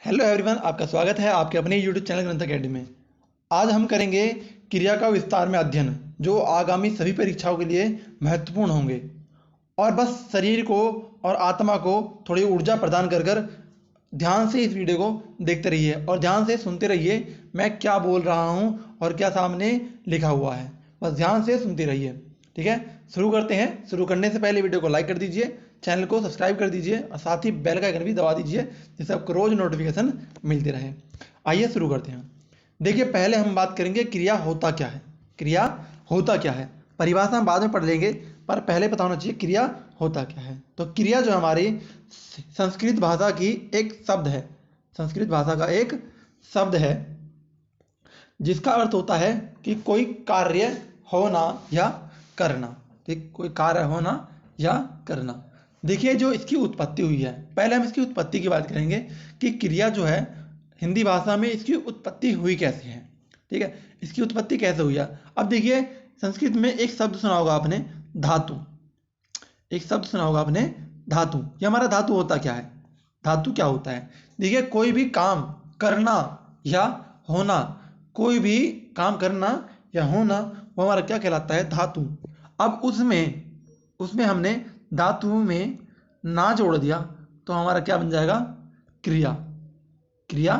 Hello everyone, आपका स्वागत है आपके अपने यूट्यूब चैनल ग्रंथ अकेडमी में। आज हम करेंगे क्रिया का विस्तार में अध्ययन, जो आगामी सभी परीक्षाओं के लिए महत्वपूर्ण होंगे। और बस शरीर को और आत्मा को थोड़ी ऊर्जा प्रदान कर कर ध्यान से इस वीडियो को देखते रहिए और ध्यान से सुनते रहिए मैं क्या बोल रहा हूँ और क्या सामने लिखा हुआ है। बस ध्यान से सुनते रहिए। ठीक है, शुरू करते हैं। शुरू करने से पहले वीडियो को लाइक कर दीजिए, चैनल को सब्सक्राइब कर दीजिए और साथ ही बेल का आइकन भी दबा दीजिए, जिससे आपको रोज नोटिफिकेशन मिलती रहे। आइए शुरू करते हैं। देखिए, पहले हम बात करेंगे क्रिया होता क्या है। क्रिया होता क्या है, परिभाषा हम बाद में पढ़ लेंगे, पर पहले पता होना चाहिए क्रिया होता क्या है। तो क्रिया जो हमारी संस्कृत भाषा की एक शब्द है, संस्कृत भाषा का एक शब्द है, जिसका अर्थ होता है कि कोई कार्य होना या करना। ठीक, कोई कार्य होना या करना। देखिए, जो इसकी उत्पत्ति हुई है, पहले हम इसकी उत्पत्ति की बात करेंगे कि क्रिया जो है हिंदी भाषा में इसकी उत्पत्ति हुई कैसे है। ठीक है, इसकी उत्पत्ति कैसे हुई है। अब देखिए, संस्कृत में एक शब्द सुना होगा आपने, धातु। एक शब्द सुना होगा आपने, धातु। ये हमारा धातु होता क्या है, धातु क्या होता है। देखिए, कोई भी काम करना या होना, कोई भी काम करना या होना, वो हमारा क्या कहलाता है, धातु। अब उसमें हमने धातु में ना जोड़ दिया तो हमारा क्या बन जाएगा, क्रिया। क्रिया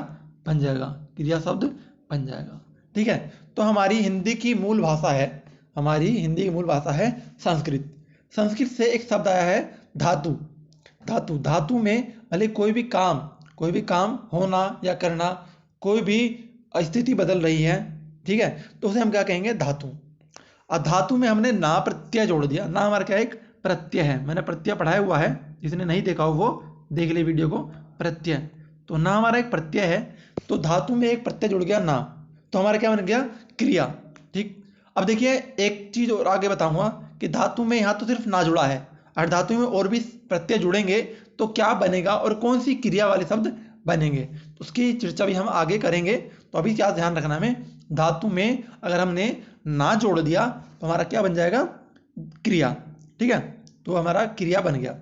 बन जाएगा, क्रिया शब्द बन जाएगा। ठीक है, तो हमारी हिंदी की मूल भाषा है, हमारी हिंदी की मूल भाषा है संस्कृत। संस्कृत से एक शब्द आया है धातु। धातु, धातु में भले कोई भी काम होना या करना, कोई भी स्थिति बदल रही है, ठीक है, तो उसे हम क्या कहेंगे, धातु। और धातु में हमने ना प्रत्यय जोड़ दिया। ना हमारा क्या एक प्रत्यय है, मैंने प्रत्यय पढ़ाया हुआ है, जिसने नहीं देखा हो वो देख ले वीडियो को। प्रत्यय, तो ना हमारा एक प्रत्यय है, तो धातु में एक प्रत्यय जुड़ गया ना, तो हमारा क्या बन गया, क्रिया। ठीक, अब देखिए एक चीज और आगे बताऊंगा कि धातु में यहाँ तो सिर्फ ना जुड़ा है, और धातु में और भी प्रत्यय जुड़ेंगे तो क्या बनेगा और कौन सी क्रिया वाले शब्द बनेंगे, तो उसकी चर्चा भी हम आगे करेंगे। तो अभी क्या ध्यान रखना हमें, धातु में अगर हमने ना जोड़ दिया तो हमारा क्या बन जाएगा, क्रिया। ठीक है, तो हमारा क्रिया बन गया।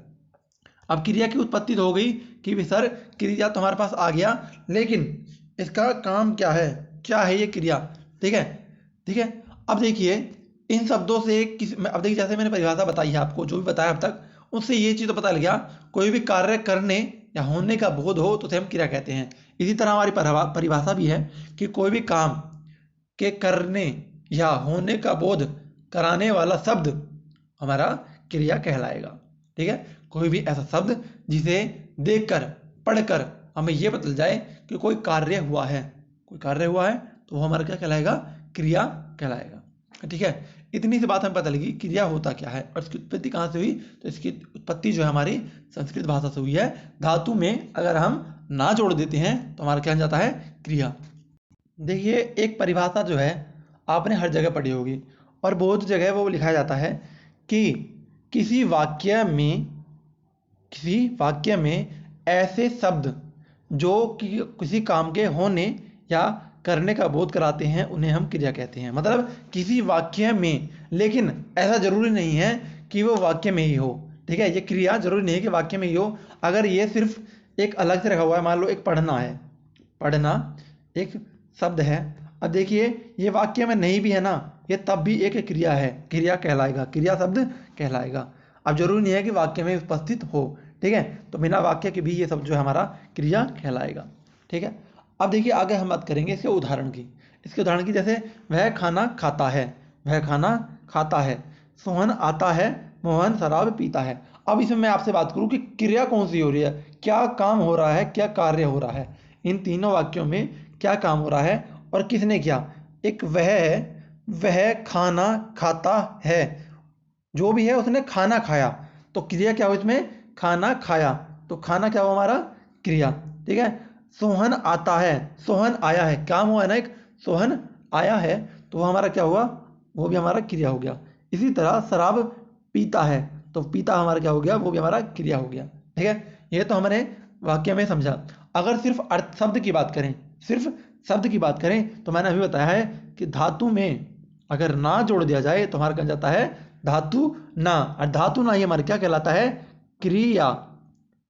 अब क्रिया की उत्पत्ति तो हो गई कि भी सर क्रिया तो हमारे पास आ गया, लेकिन इसका काम क्या है ये क्रिया। ठीक है, ठीक है। अब देखिए इन शब्दों से अब देखिए, जैसे मैंने परिभाषा बताई है आपको, जो भी बताया अब तक, उससे ये चीज़ तो पता लग गया, कोई भी कार्य करने या होने का बोध हो तो उसे हम क्रिया कहते हैं। इसी तरह हमारी परिभाषा भी है कि कोई भी काम के करने या होने का बोध कराने वाला शब्द हमारा क्रिया कहलाएगा। ठीक है, कोई भी ऐसा शब्द जिसे देखकर पढ़कर हमें यह पता चल जाए कि कोई कार्य हुआ है, कोई कार्य हुआ है, तो वो हमारा क्या कहलाएगा, क्रिया कहलाएगा। ठीक है, इतनी सी बात हमें पता लगी क्रिया होता क्या है और इसकी उत्पत्ति कहाँ से हुई। तो इसकी उत्पत्ति जो है हमारी संस्कृत भाषा से हुई है। धातु में अगर हम ना जोड़ देते हैं तो हमारा क्या जाता है, क्रिया। देखिए, एक परिभाषा जो है आपने हर जगह पढ़ी होगी और बहुत जगह वो लिखा जाता है कि किसी वाक्य में ऐसे शब्द जो कि किसी काम के होने या करने का बोध कराते हैं, उन्हें हम क्रिया कहते हैं। मतलब किसी वाक्य में, लेकिन ऐसा जरूरी नहीं है कि वो वाक्य में ही हो। ठीक है, ये क्रिया जरूरी नहीं है कि वाक्य में ही हो। अगर ये सिर्फ एक अलग से रखा हुआ है, मान लो एक पढ़ना है, पढ़ना एक शब्द है, अब देखिए ये वाक्य में नहीं भी है ना, ये तब भी एक क्रिया है, क्रिया कहलाएगा, क्रिया शब्द कहलाएगा। अब जरूरी नहीं है कि वाक्य में उपस्थित हो। ठीक है, तो बिना वाक्य के भी ये शब्द जो है हमारा क्रिया कहलाएगा। ठीक है, अब देखिए आगे हम बात करेंगे इसके उदाहरण की। इसके उदाहरण की, जैसे वह खाना खाता है, वह खाना खाता है, सोहन आता है, मोहन शराब पीता है। अब इसमें मैं आपसे बात करूं कि क्रिया कौन सी हो रही है, क्या काम हो रहा है, क्या कार्य हो रहा है, इन तीनों वाक्यों में क्या काम हो रहा है और किसने किया। एक वह है, वह खाना खाता है, जो भी है उसने खाना खाया, तो क्रिया क्या हो इसमें, खाना खाया, तो खाना क्या हुआ हमारा, क्रिया। ठीक है, सोहन आता है, सोहन आया है, काम हुआ है ना एक, सोहन आया है, तो वो हमारा क्या हुआ, वो भी हमारा क्रिया हो गया। इसी तरह शराब पीता है, तो पीता हमारा क्या हो गया, वो भी हमारा क्रिया हो गया। ठीक है, ये तो हमने वाक्य में समझा। अगर सिर्फ अर्थ शब्द की बात करें, सिर्फ शब्द की बात करें, तो मैंने अभी बताया है कि धातु में अगर ना जोड़ दिया जाए तो हमारा कहा जाता है धातु ना, और धातु ना ये हमारा क्या कहलाता है, क्रिया।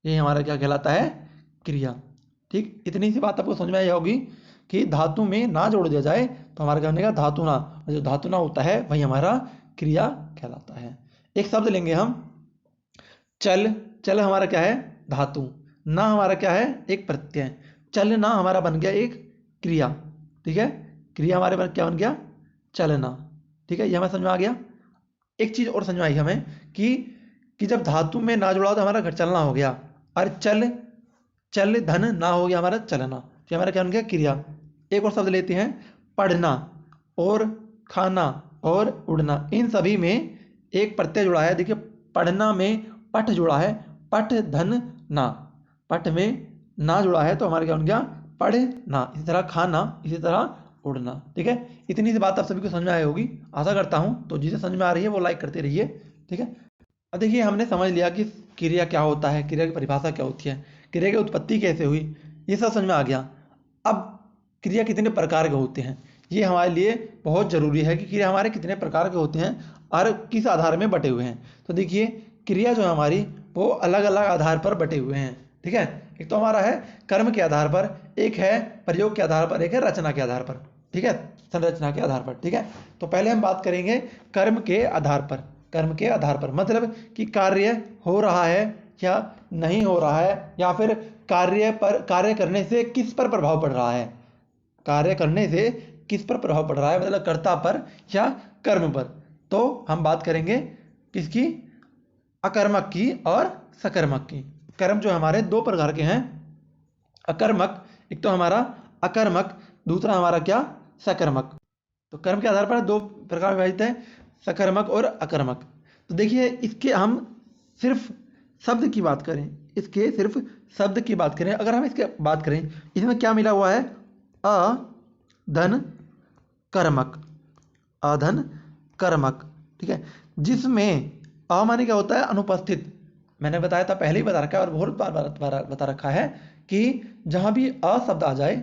ये हमारा क्या कहलाता है, क्रिया। ठीक, इतनी सी बात आपको समझ में आई होगी कि धातु में ना जोड़ दिया जाए तो हमारा क्या बनेगा, धातु ना। और जो धातु ना होता है वही हमारा क्रिया कहलाता है। एक शब्द लेंगे हम, चल। चल हमारा क्या है, धातु। ना हमारा क्या है, एक प्रत्यय। चलना हमारा बन गया एक क्रिया। ठीक है, क्रिया हमारे क्या बन गया, चलना। ठीक है, ये हमें समझ में आ गया। एक चीज और समझ में आई हमें कि जब धातु में ना जुड़ा हो तो हमारा घर चलना हो गया, और चल चल धन ना हो गया हमारा चलना, तो हमारा क्या बन गया, क्रिया। एक और शब्द लेते हैं, पढ़ना और खाना और उड़ना। इन सभी में एक प्रत्यय जुड़ा है। देखिए, पढ़ना में पठ जुड़ा है, पठ धन ना। पठ में ना जुड़ा है तो हमारा क्या बन गया, पढ़ना। इसी तरह खाना, इसी तरह उड़ना। ठीक है, इतनी सी बात आप सभी को समझ में आई होगी, आशा करता हूँ। तो जिसे समझ में आ रही है वो लाइक करते रहिए। ठीक है, अब देखिए, हमने समझ लिया कि क्रिया क्या होता है, क्रिया की परिभाषा क्या होती है, क्रिया की उत्पत्ति कैसे हुई, ये सब समझ में आ गया। अब क्रिया कितने प्रकार के होते हैं, ये हमारे लिए बहुत ज़रूरी है कि क्रिया हमारे कितने प्रकार के होते हैं और किस आधार में बटे हुए हैं। तो देखिए, क्रिया जो है हमारी वो अलग अलग आधार पर बटे हुए हैं। ठीक है, एक तो हमारा है कर्म के आधार पर, एक है प्रयोग के आधार पर, एक है रचना के आधार पर। ठीक है, संरचना के आधार पर। ठीक है, तो पहले हम बात करेंगे कर्म के आधार पर। कर्म के आधार पर मतलब कि कार्य हो रहा है या नहीं हो रहा है, या फिर कार्य करने से किस पर प्रभाव पड़ रहा है। कार्य करने से किस पर प्रभाव पड़ रहा है, मतलब कर्ता पर या कर्म पर। तो हम बात करेंगे किसकी, अकर्मक की और सकर्मक की। कर्म जो हमारे दो प्रकार के हैं, अकर्मक, एक तो हमारा अकर्मक, दूसरा हमारा क्या, सकर्मक। तो कर्म के आधार पर दो प्रकार विभाजित है, सकर्मक और अकर्मक। तो देखिए, इसके हम सिर्फ शब्द की बात करें, इसके सिर्फ शब्द की बात करें, अगर हम इसके बात करें, इसमें क्या मिला हुआ है, अधन कर्मक, अधन कर्मक। ठीक है, जिसमें अ माने क्या होता है, अनुपस्थित। मैंने बताया था, पहले ही बता रखा है और बहुत बार बता रखा है कि जहां भी अ शब्द आ जाए,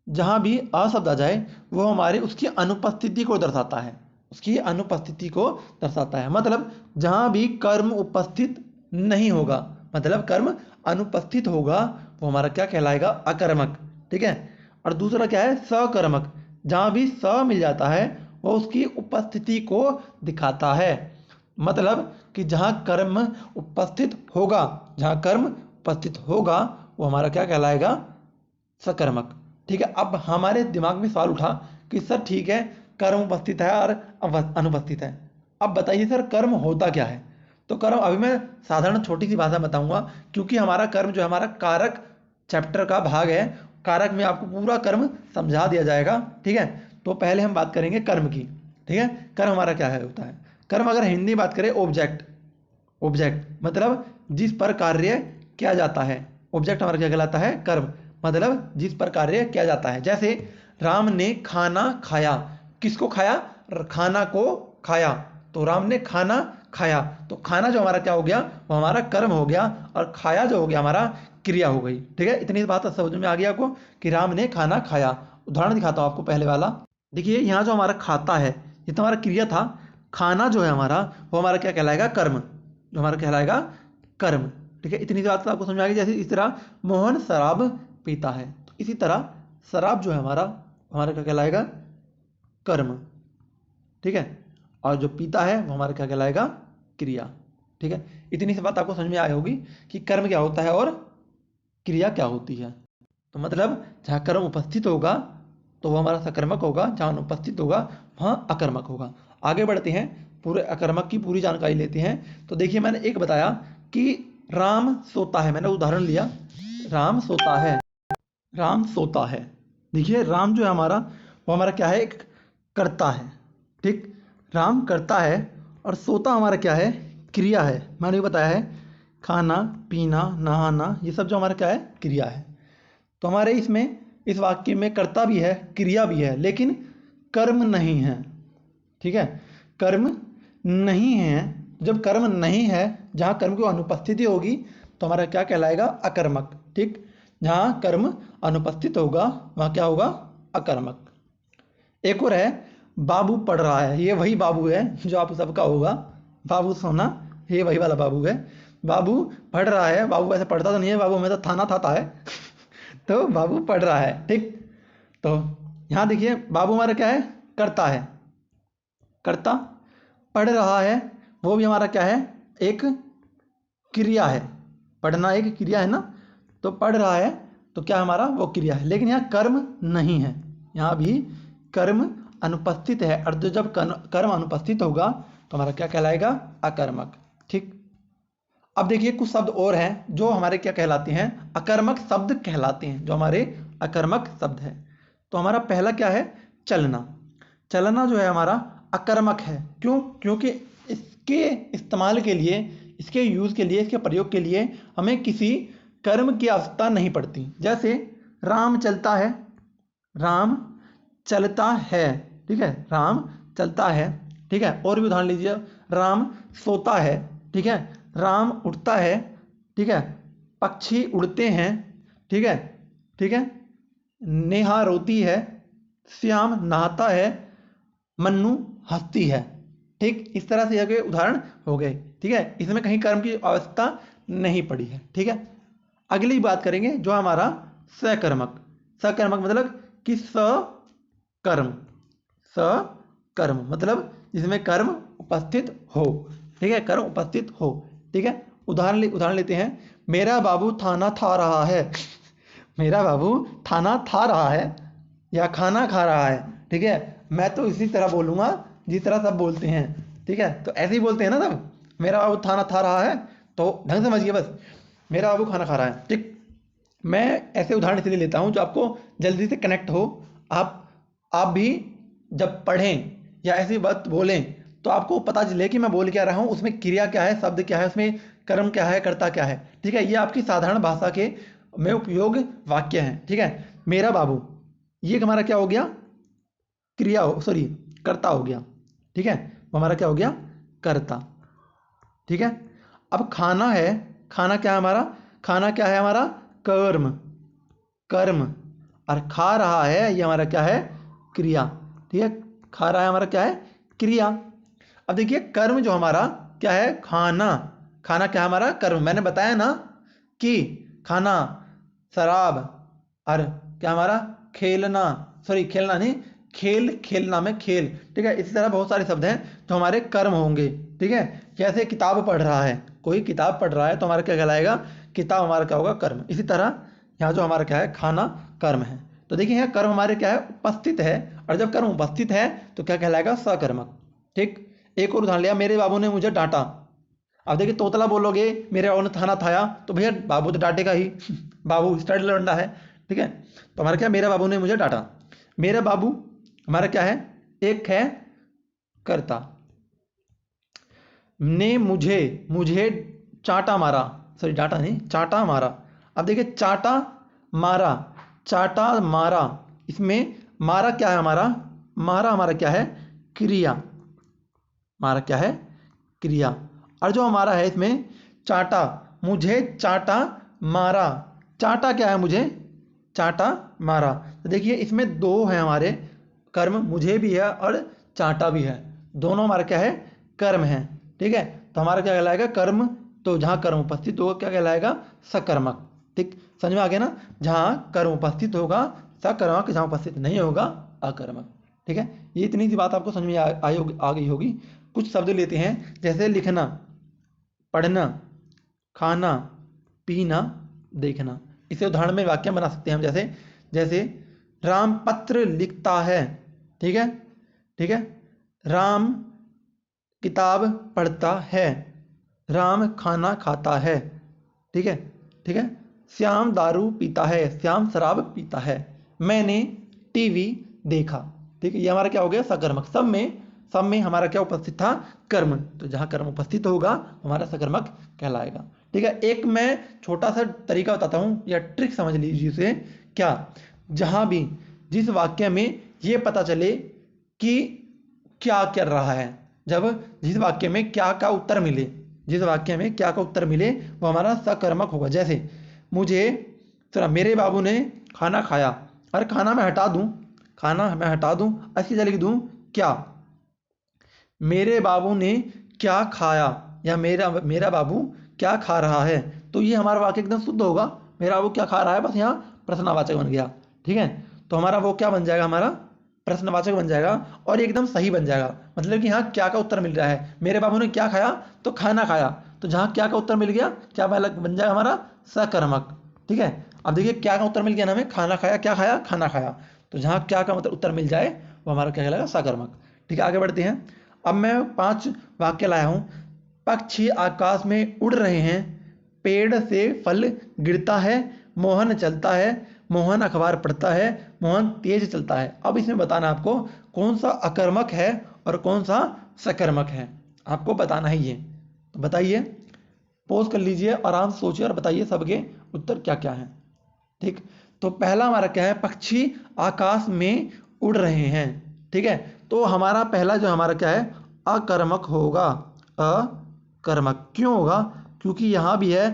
जहां भी अ शब्द आ जाए वो हमारे उसकी अनुपस्थिति को दर्शाता है, उसकी अनुपस्थिति को दर्शाता है। मतलब जहां भी कर्म उपस्थित नहीं होगा, मतलब कर्म अनुपस्थित होगा, वो हमारा क्या कहलाएगा, अकर्मक। ठीक है, और दूसरा क्या है, सकर्मक। जहां भी स मिल जाता है वो उसकी उपस्थिति को दिखाता है। मतलब कि जहां कर्म उपस्थित होगा, जहां कर्म उपस्थित होगा वो हमारा क्या कहलाएगा, सकर्मक। ठीक है, अब हमारे दिमाग में सवाल उठा कि सर ठीक है, कर्म उपस्थित है और अनुपस्थित है, अब बताइए सर कर्म होता क्या है। तो कर्म अभी मैं साधारण छोटी सी भाषा बताऊंगा, क्योंकि हमारा कर्म जो है हमारा कारक चैप्टर का भाग है, कारक में आपको पूरा कर्म समझा दिया जाएगा। ठीक है, तो पहले हम बात करेंगे कर्म की। ठीक है, कर्म हमारा क्या है, होता है कर्म, अगर हिंदी बात करें, ऑब्जेक्ट। ऑब्जेक्ट मतलब जिस पर कार्य किया जाता है, ऑब्जेक्ट हमारा क्या कहलाता है, कर्म। मतलब जिस पर कार्य किया जाता है। जैसे राम ने खाना खाया, किसको खाया, खाना को खाया। तो राम ने खाना खाया, तो खाना जो हमारा क्या हो गया, वो हमारा कर्म हो गया, और खाया जो हो गया हमारा क्रिया हो गई। ठीक है, इतनी बात समझ में आ गई आपको कि राम ने खाना खाया। उदाहरण दिखाता हूं आपको पहले वाला। देखिए, यहाँ जो हमारा खाता है ये तो हमारा क्रिया था, खाना जो है हमारा वो हमारा क्या कहलाएगा, कर्म, जो हमारा कहलाएगा कर्म। ठीक है, इतनी बात तो आपको समझ आ गई। जैसे इस तरह मोहन शराब पीता है, तो इसी तरह शराब जो है हमारा, हमारा क्या कहलाएगा, कर्म। ठीक है, और जो पीता है वो हमारा क्या कहलाएगा, क्रिया। ठीक है, इतनी सी बात आपको समझ में आई होगी कि कर्म क्या होता है और क्रिया क्या होती है। तो मतलब जहाँ कर्म उपस्थित होगा तो वो हमारा सकर्मक होगा, जहाँ अनुपस्थित होगा वहाँ अकर्मक होगा। आगे बढ़ते हैं, पूरे अकर्मक की पूरी जानकारी लेते हैं। तो देखिए, मैंने एक बताया कि राम सोता है, मैंने उदाहरण लिया, राम सोता है, राम सोता है। देखिए, राम जो है हमारा वो हमारा क्या है, एक कर्ता है। ठीक, राम कर्ता है, और सोता हमारा क्या है, क्रिया है। मैंने बताया है, खाना पीना नहाना ये सब जो हमारा क्या है, क्रिया है। तो हमारे इसमें इस वाक्य में कर्ता भी है, क्रिया भी है, लेकिन कर्म नहीं है। ठीक है, कर्म नहीं है। जब कर्म नहीं है, जहाँ कर्म की अनुपस्थिति होगी तो हमारा क्या कहलाएगा, अकर्मक। ठीक, जहाँ कर्म अनुपस्थित होगा वहाँ क्या होगा, अकर्मक। एक और है, बाबू पढ़ रहा है। ये वही बाबू है जो आप सबका होगा, बाबू सोना, ये वही वाला बाबू है। बाबू पढ़ रहा है, बाबू ऐसे पढ़ता तो नहीं है, बाबू हमेशा थाना थाता है तो बाबू पढ़ रहा है, ठीक। तो यहाँ देखिए बाबू हमारा क्या है, करता है, करता। पढ़ रहा है वो भी हमारा क्या है, एक क्रिया है। पढ़ना एक क्रिया है ना, तो पढ़ रहा है तो क्या हमारा वो क्रिया है, लेकिन यहाँ कर्म नहीं है, यहाँ भी कर्म अनुपस्थित है। और जो जब कर्म अनुपस्थित होगा तो हमारा क्या कहलाएगा, अकर्मक, ठीक। अब देखिए कुछ शब्द और हैं जो हमारे क्या कहलाते हैं, अकर्मक शब्द कहलाते हैं, जो हमारे अकर्मक शब्द है। तो हमारा पहला क्या है, चलना। चलना जो है हमारा अकर्मक है, क्यों, क्योंकि इसके इस्तेमाल के लिए, इसके यूज़ के लिए, इसके प्रयोग के लिए हमें किसी कर्म की आवश्यकता नहीं पड़ती। जैसे राम चलता है, राम चलता है, ठीक है, राम चलता है, ठीक है। और भी उदाहरण लीजिए, राम सोता है, ठीक है, राम उठता है, ठीक है, पक्षी उड़ते हैं, ठीक है, ठीक है, नेहा रोती है, श्याम नहाता है, मन्नू हंसती है, ठीक। इस तरह से यह के उदाहरण हो गए, ठीक है। इसमें कहीं कर्म की आवश्यकता नहीं पड़ी है, ठीक है। अगली बात करेंगे जो हमारा सकर्मक। सकर्मक मतलब कि सकर्म, सकर्म मतलब जिसमें कर्म उपस्थित हो, ठीक है, कर्म उपस्थित हो, ठीक है। उदाहरण लेते हैं, मेरा बाबू थाना था रहा है। मेरा बाबू थाना था रहा है या खाना खा रहा है, ठीक है। मैं तो इसी तरह बोलूँगा जिस तरह सब बोलते हैं, ठीक है। तो ऐसे ही बोलते हैं ना सब, मेरा बाबू थाना था रहा है, तो ढंग से समझिए बस, मेरा बाबू खाना खा रहा है, ठीक। मैं ऐसे उदाहरण इसलिए लेता हूँ जो आपको जल्दी से कनेक्ट हो। आप भी जब पढ़ें या ऐसी बात बोलें तो आपको पता चले कि मैं बोल क्या रहा हूँ, उसमें क्रिया क्या है, शब्द क्या है, उसमें कर्म क्या है, कर्ता क्या है, ठीक है। ये आपकी साधारण भाषा के में उपयोग वाक्य हैं, ठीक है। मेरा बाबू, ये हमारा क्या हो गया, क्रिया हो, सॉरी कर्ता हो गया, ठीक है, वो हमारा क्या हो गया, कर्ता, ठीक है। अब खाना है, खाना क्या है हमारा, खाना क्या है हमारा, कर्म, कर्म। और खा रहा है ये हमारा क्या है, क्रिया, ठीक है। खा रहा है हमारा क्या है, क्रिया। अब देखिए कर्म जो हमारा क्या है, खाना, खाना क्या है हमारा, कर्म। मैंने बताया ना कि खाना, शराब, और क्या हमारा, खेलना, सॉरी खेलना नहीं, खेल, खेलना में खेल, ठीक है। इसी तरह बहुत सारे शब्द हैं जो हमारे कर्म होंगे, ठीक है। जैसे किताब पढ़ रहा है, कोई किताब पढ़ रहा है तो हमारा क्या कहलाएगा, किताब हमारा क्या होगा, कर्म। इसी तरह यहाँ जो हमारा क्या है, खाना कर्म है। तो देखिए यहाँ कर्म हमारे क्या है, उपस्थित है, और जब कर्म उपस्थित है तो क्या कहलाएगा, सकर्मक, ठीक। एक और उदाहरण लिया, मेरे बाबू ने मुझे डांटा। अब देखिए तोतला बोलोगे, मेरे बाबू ने थाना थाया, तो भैया बाबू तो डांटेगा ही। बाबू स्टडी लौंडा है, ठीक है। तो हमारा क्या, मेरे बाबू ने मुझे डांटा। मेरा बाबू हमारा क्या है, एक है कर्ता। ने मुझे, मुझे चाटा मारा, सॉरी डांटा नहीं, चाटा मारा। अब देखिए चाटा मारा, चाटा मारा, इसमें मारा क्या है हमारा, मारा हमारा क्या है, क्रिया, मारा क्या है, क्रिया। और जो हमारा है इसमें चाटा, मुझे चाटा मारा, चाटा क्या है, मुझे चाटा मारा। तो देखिए इसमें दो हैं हमारे कर्म, मुझे भी है और चाटा भी है, दोनों हमारा क्या है, कर्म है, ठीक है। तो हमारा क्या कहलाएगा, कर्म। तो जहाँ कर्म उपस्थित होगा क्या कहलाएगा, सकर्मक, ठीक। समझ में आ गया ना, जहाँ कर्म उपस्थित होगा सकर्मक, जहाँ उपस्थित नहीं होगा अकर्मक, ठीक है। ये इतनी सी बात आपको समझ में आ गई होगी। कुछ शब्द लेते हैं, जैसे लिखना, पढ़ना, खाना, पीना, देखना। इसे उदाहरण में वाक्य बना सकते हैं हम, जैसे जैसे राम पत्र लिखता है, ठीक है, ठीक है। राम किताब पढ़ता है, राम खाना खाता है, ठीक है, ठीक है। श्याम दारू पीता है, श्याम शराब पीता है। मैंने टीवी देखा, ठीक है। ये हमारा क्या हो गया, सकर्मक। सब में हमारा क्या उपस्थित था, कर्म। तो जहाँ कर्म उपस्थित होगा हमारा सकर्मक कहलाएगा, ठीक है। एक मैं छोटा सा तरीका बताता हूँ या ट्रिक समझ लीजिए इसे, क्या, जहाँ भी जिस वाक्य में ये पता चले कि क्या कर रहा है, जब जिस वाक्य में क्या का उत्तर मिले, जिस वाक्य में क्या का उत्तर मिले वो हमारा सकर्मक होगा। जैसे मुझे, चलो मेरे बाबू ने खाना खाया, और खाना मैं हटा दूं, खाना मैं हटा दूं, अच्छी जगह लिख दूं क्या, मेरे बाबू ने क्या खाया, या मेरा बाबू क्या खा रहा है। तो ये हमारा वाक्य एकदम शुद्ध होगा, मेरा बाबू क्या खा रहा है, बस यहाँ प्रश्नवाचक बन गया। ठीक है, तो हमारा वो क्या बन जाएगा, हमारा प्रश्नवाचक बन जाएगा और एकदम सही बन जाएगा। मतलब कि हाँ क्या का उत्तर मिल रहा है, मेरे बाबू ने क्या खाया, तो खाना खाया। तो जहाँ क्या का उत्तर मिल गया, क्या बन जाएगा हमारा सकर्मक। ठीक है, अब देखिए क्या का उत्तर मिल गया ना हमें, खाना खाया, क्या खाया, खाना खाया। तो जहाँ क्या का मतलब उत्तर मिल जाए वो हमारा क्या कहलाएगा, सकर्मक। ठीक है, आगे बढ़ते हैं। अब मैं 5 वाक्य लाया हूँ। पक्षी आकाश में उड़ रहे हैं, पेड़ से फल गिरता है, मोहन चलता है, मोहन अखबार पढ़ता है, मोहन तेज चलता है। अब इसमें बताना आपको कौन सा अकर्मक है और कौन सा सकर्मक है, आपको बताना है ये। तो बताइए, पोज कर लीजिए, आराम से सोचिए और बताइए सबके उत्तर क्या क्या है। ठीक, तो पहला हमारा क्या है, पक्षी आकाश में उड़ रहे हैं। ठीक है, तो हमारा पहला जो हमारा क्या है, अकर्मक होगा। अकर्मक क्यों होगा, क्योंकि यहाँ भी है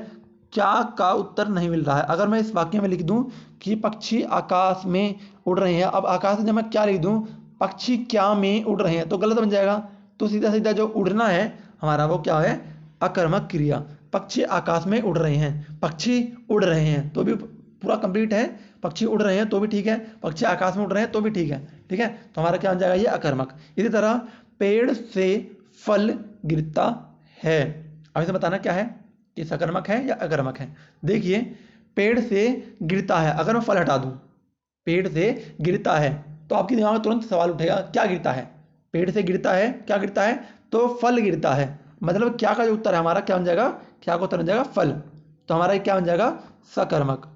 क्या का उत्तर नहीं मिल रहा है। अगर मैं इस वाक्य में लिख दूं कि पक्षी आकाश में उड़ रहे हैं, अब आकाश में जब मैं क्या लिख दूं, पक्षी क्या में उड़ रहे हैं, तो गलत बन जाएगा। तो सीधा सीधा जो उड़ना है हमारा वो क्या है, अकर्मक क्रिया। पक्षी आकाश में उड़ रहे हैं, पक्षी उड़ रहे हैं तो भी पूरा कंप्लीट है, पक्षी उड़ रहे हैं तो भी ठीक है, पक्षी आकाश में उड़ रहे हैं तो भी ठीक है। ठीक है, तो हमारा क्या बन जाएगा, ये अकर्मक। इसी तरह पेड़ से फल गिरता है, अब इसे बताना क्या है कि सकर्मक है या अकर्मक है। देखिए, पेड़ से गिरता है, अगर मैं फल हटा दूं, पेड़ से गिरता है, तो आपके दिमाग में तुरंत सवाल उठेगा क्या गिरता है, पेड़ से गिरता है, क्या गिरता है, तो फल गिरता है। मतलब क्या का जो उत्तर है हमारा क्या बन जाएगा, क्या का उत्तर बन जाएगा फल। तो हमारा क्या बन जाएगा, सकर्मक।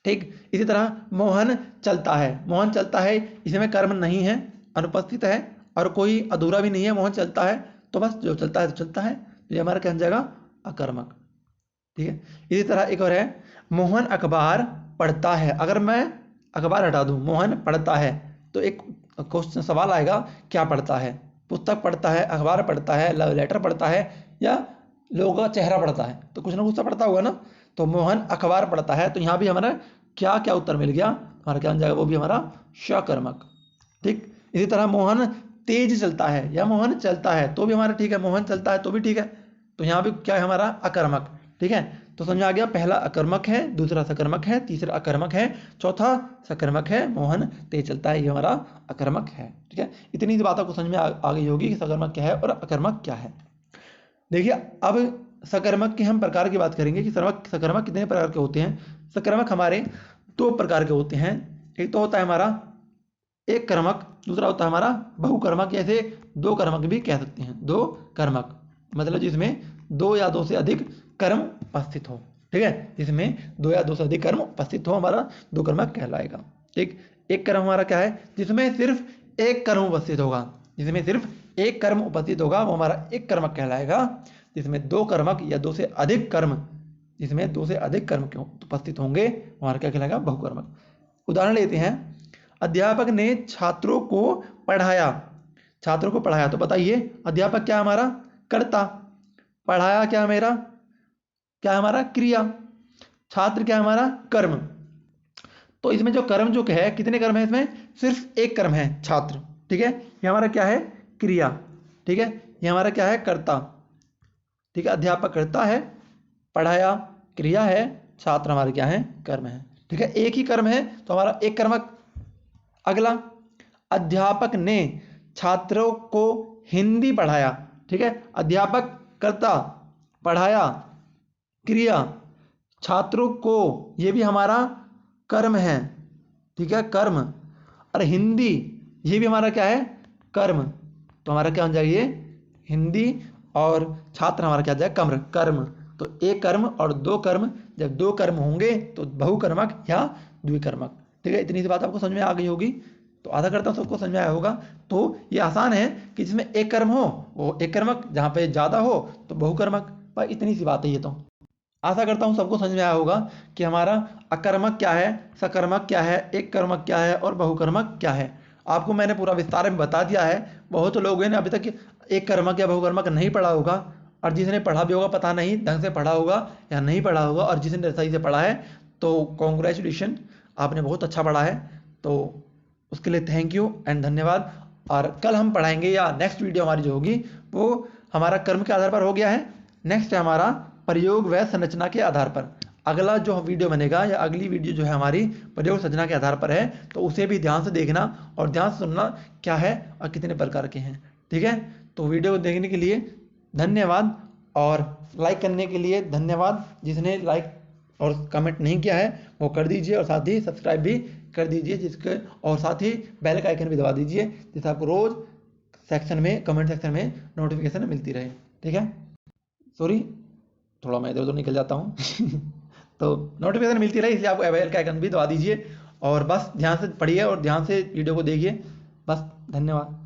ठीक, इसी तरह मोहन चलता है, मोहन चलता है, इसमें कर्म नहीं है, अनुपस्थित है और कोई अधूरा भी नहीं है, मोहन चलता है, तो बस जो चलता है तो चलता है, तो ये हमारा क्या बन जाएगा, अकर्मक। ठीक है, इसी तरह एक और है, मोहन अखबार पढ़ता है। अगर मैं अखबार हटा दूं, मोहन पढ़ता है, तो एक क्वेश्चन सवाल आएगा क्या पढ़ता है, पुस्तक पढ़ता है, अखबार पढ़ता है, लव लेटर पढ़ता है, या लोगों का चेहरा पढ़ता है, तो कुछ ना कुछ तो पढ़ता होगा ना। तो मोहन अखबार पढ़ता है, तो यहाँ भी हमारा क्या क्या उत्तर मिल गया, हमारा क्या बन जाएगा, वो भी हमारा सकर्मक। ठीक, इसी तरह मोहन तेज चलता है या मोहन चलता है तो भी हमारा ठीक है, मोहन चलता है तो भी ठीक है, तो यहाँ भी क्या है हमारा अकर्मक। ठीक है, तो समझ आ गया, पहला अकर्मक है, दूसरा सकर्मक है, तीसरा अकर्मक है, चौथा सकर्मक है, मोहन तेज चलता है, ये हमारा अकर्मक है। ठीक है, इतनी सी बात आपको समझ में आ गई होगी कि सकर्मक क्या है और अकर्मक क्या है। देखिए, अब सकर्मक के हम प्रकार की बात करेंगे कि सकर्मक कितने प्रकार के होते हैं। सकर्मक हमारे 2 प्रकार के होते हैं, एक तो होता है हमारा एक कर्मक, दूसरा होता है हमारा बहुकर्मक, ऐसे 2 कर्मक भी कह सकते हैं। 2 कर्मक मतलब जिसमें 2 या 2 से अधिक कर्म उपस्थित हो। ठीक है, जिसमें 2 या 2 से अधिक कर्म उपस्थित हो, हमारा 2 कर्मक कहलाएगा। एक कर्म हमारा क्या है, जिसमें सिर्फ एक कर्म उपस्थित होगा, जिसमें सिर्फ एक कर्म उपस्थित होगा वो हमारा एक कर्मक कहलाएगा। जिसमें 2 कर्मक या 2 से अधिक कर्म, जिसमें 2 से अधिक कर्म उपस्थित होंगे हमारा क्या कहलाएगा, बहुकर्मक। उदाहरण लेते हैं, अध्यापक ने छात्रों को पढ़ाया, छात्रों को पढ़ाया, तो बताइए अध्यापक क्या हमारा, कर्ता, पढ़ाया क्या मेरा, क्या हमारा क्रिया, छात्र क्या हमारा कर्म। तो इसमें जो कर्म जो है, कितने कर्म है इसमें, सिर्फ एक कर्म है, छात्र। ठीक है, ये हमारा क्या है, क्रिया। ठीक है, ये हमारा क्या है, कर्ता। ठीक है, अध्यापक कर्ता है, पढ़ाया क्रिया है, छात्र हमारे क्या है, कर्म है। ठीक है, एक ही कर्म है तो हमारा एक कर्मक। अगला, अध्यापक ने छात्रों को हिंदी पढ़ाया। ठीक है, अध्यापक कर्ता, पढ़ाया क्रिया, छात्रों को, ये भी हमारा कर्म है। ठीक है, कर्म, और हिंदी ये भी हमारा क्या है, कर्म। तो हमारा क्या हो जाएगा, ये हिंदी और छात्र हमारा क्या जाएगा, कर्म। तो एक कर्म और 2 कर्म, जब 2 कर्म होंगे तो बहुकर्मक या द्विकर्मक। ठीक है, इतनी सी बात आपको समझ में आ गई होगी, तो आशा करता हूँ सबको समझ में आया होगा। तो ये आसान है कि जिसमें एक कर्म हो वो एक कर्मक, जहाँ पे ज़्यादा हो तो बहुकर्मक। पर इतनी सी बात है ये, तो आशा करता हूँ सबको समझ में आया होगा कि हमारा अकर्मक क्या है, सकर्मक क्या है, एक कर्मक क्या है और बहुकर्मक क्या है। आपको मैंने पूरा विस्तार में बता दिया है। बहुत लोगों ने अभी तक एक कर्मक या बहुकर्मक नहीं पढ़ा होगा, और जिसने पढ़ा भी होगा पता नहीं ढंग से पढ़ा होगा या नहीं पढ़ा होगा, और जिसने सही से पढ़ा है तो कॉन्ग्रेचुलेशन, आपने बहुत अच्छा पढ़ा है, तो उसके लिए थैंक यू एंड धन्यवाद। और कल हम पढ़ाएंगे, या नेक्स्ट वीडियो हमारी जो होगी वो हमारा कर्म के आधार पर हो गया है, नेक्स्ट है हमारा प्रयोग व संरचना के आधार पर। अगला जो वीडियो बनेगा या अगली वीडियो जो है हमारी प्रयोग संरचना के आधार पर है, तो उसे भी ध्यान से देखना और ध्यान से सुनना क्या है और कितने प्रकार के हैं। ठीक है, तो वीडियो को देखने के लिए धन्यवाद और लाइक करने के लिए धन्यवाद। जिसने लाइक और कमेंट नहीं किया है वो कर दीजिए और साथ ही सब्सक्राइब भी कर दीजिए, जिसके और साथ ही बेल का आइकन भी दबा दीजिए, जिससे आपको रोज सेक्शन में कमेंट सेक्शन में नोटिफिकेशन मिलती रहे। ठीक है, सॉरी थोड़ा मैं इधर उधर निकल जाता हूँ तो नोटिफिकेशन मिलती रहे, इसलिए आपको बेल का आइकन भी दबा दीजिए और बस ध्यान से पढ़िए और ध्यान से वीडियो को देखिए। बस धन्यवाद।